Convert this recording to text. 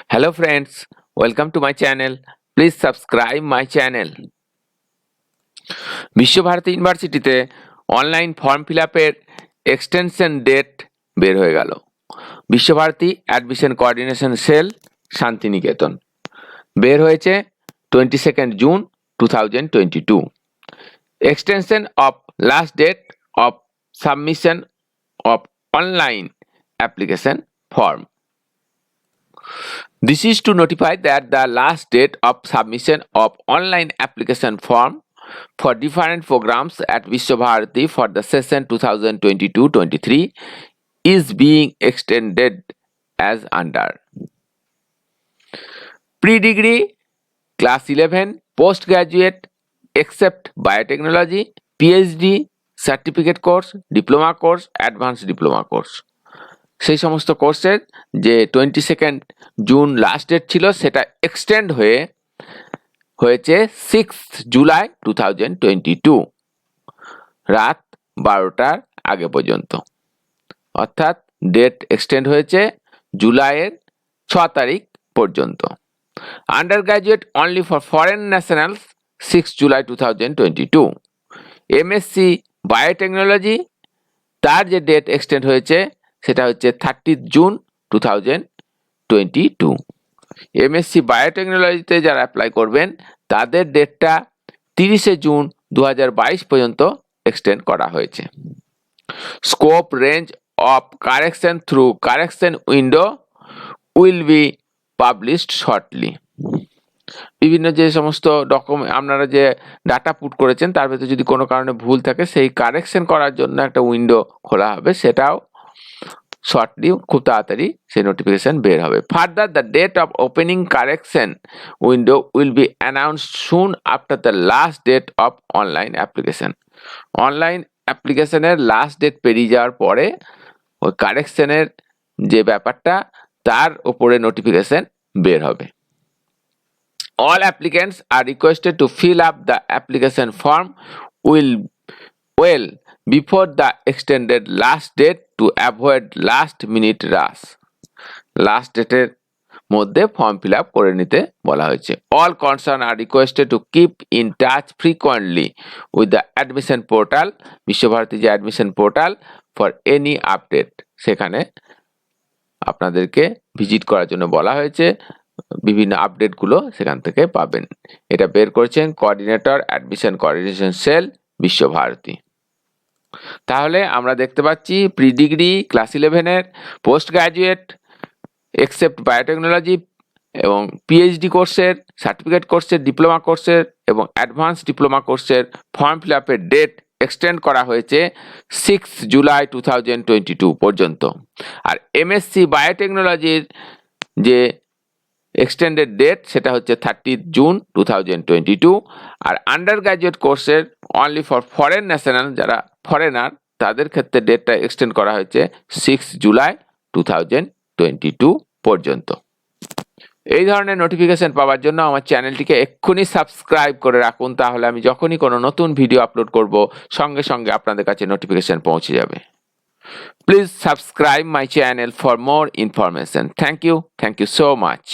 Hello friends, welcome to my channel. Please subscribe my channel. Visva Bharati ইউনিভার্সিটিতে online form fill আপের extension date বের হয়ে গেল। Visva Bharati admission coordination cell Santiniketan বের হয়েছে 22 June 2022। Extension of last date of submission of online application form. This is to notify that the last date of submission of online application form for different programs at Visva Bharati for the session 2022-23 is being extended as under. Pre-degree, class 11, postgraduate, except biotechnology, PhD, certificate course, diploma course, advanced diploma course. সেই সমস্ত কোর্সের যে 22 June last date ছিল সেটা extend হয়েছে 6 জুলাই 2022 রাত 12টার আগে পর্যন্ত। অর্থাৎ ডেট এক্সটেন্ড হয়েছে জুলাইয়ের 6 তারিখ পর্যন্ত। Under graduate only for foreign nationals 6 July 2022। MSc biotechnology তার যে ডেট এক্সটেন্ড হয়েছে সেটা হচ্ছে 30 জুন 2022। এমএসসি বায়োটেকনোলজিতে যারা অ্যাপ্লাই করবেন তাদের ডেটটা 30 জুন 2022 পর্যন্ত এক্সটেন্ড করা হয়েছে। Scope range of correction through correction window will B published shortly. বিভিন্ন যে সমস্ত ডকুমেন্ট আপনারা যে ডাটা পুট করেছেন তার ভেতরে যদি কোনো কারণে ভুল থাকে সেই কারেকশন করার জন্য একটা উইন্ডো খোলা হবে, সেটাও শর্টলি খুব তাড়াতাড়ি সেই নোটিফিকেশন বের হবে। Further the date of opening correction window will be announced soon after the last date of online application. Online অ্যাপ্লিকেশনের লাস্ট ডেট পেরিয়ে যাওয়ার পরে ওই কারেকশনের যে ব্যাপারটা তার উপরে নোটিফিকেশন বের হবে। All applicants are requested to fill up the application form well before the extended last date to avoid last minute rush. Last date মধ্যে ফর্ম ফিল আপ করে নিতে বলা হয়েছে। All concerned are requested to keep in touch frequently with the admission portal, Visva Bharati যে admission portal, for any update। সেখানে আপনাদেরকে visit করার জন্য বলা হয়েছে, বিভিন্ন আপডেটগুলো সেখান থেকে পাবেন। এটা বের করেছেন coordinator admission coordination cell Visva Bharati. তাহলে আমরা দেখতে পাচ্ছি প্রি ডিগ্রি, ক্লাস 11-এর, পোস্ট গ্র্যাজুয়েট, এক্সেপ্ট বায়োটেকনোলজি এবং পিএইচডি কোর্সের, সার্টিফিকেট কোর্সের, ডিপ্লোমা কোর্সের এবং অ্যাডভান্স ডিপ্লোমা কোর্সের ফর্ম ফিল আপের ডেট এক্সটেন্ড করা হয়েছে 6 জুলাই 2022 পর্যন্ত। আর এমএসসি বায়োটেকনোলজির যে এক্সটেন্ডেড ডেট সেটা হচ্ছে 30 জুন 2022। আর আন্ডার গ্র্যাজুয়েট কোর্সের অনলি ফর ফরেন ন্যাশনাল, যারা ফরেনার তাদের ক্ষেত্রে ডেটটা এক্সটেন্ড করা হয়েছে 6 জুলাই 2022 পর্যন্ত। এই ধরনের নোটিফিকেশন পাওয়ার জন্য আমার চ্যানেলটিকে এক্ষুনি সাবস্ক্রাইব করে রাখুন, তাহলে আমি যখনই কোনো নতুন ভিডিও আপলোড করব সঙ্গে সঙ্গে আপনাদের কাছে নোটিফিকেশন পৌঁছে যাবে। Please subscribe my channel for more information. Thank you so much.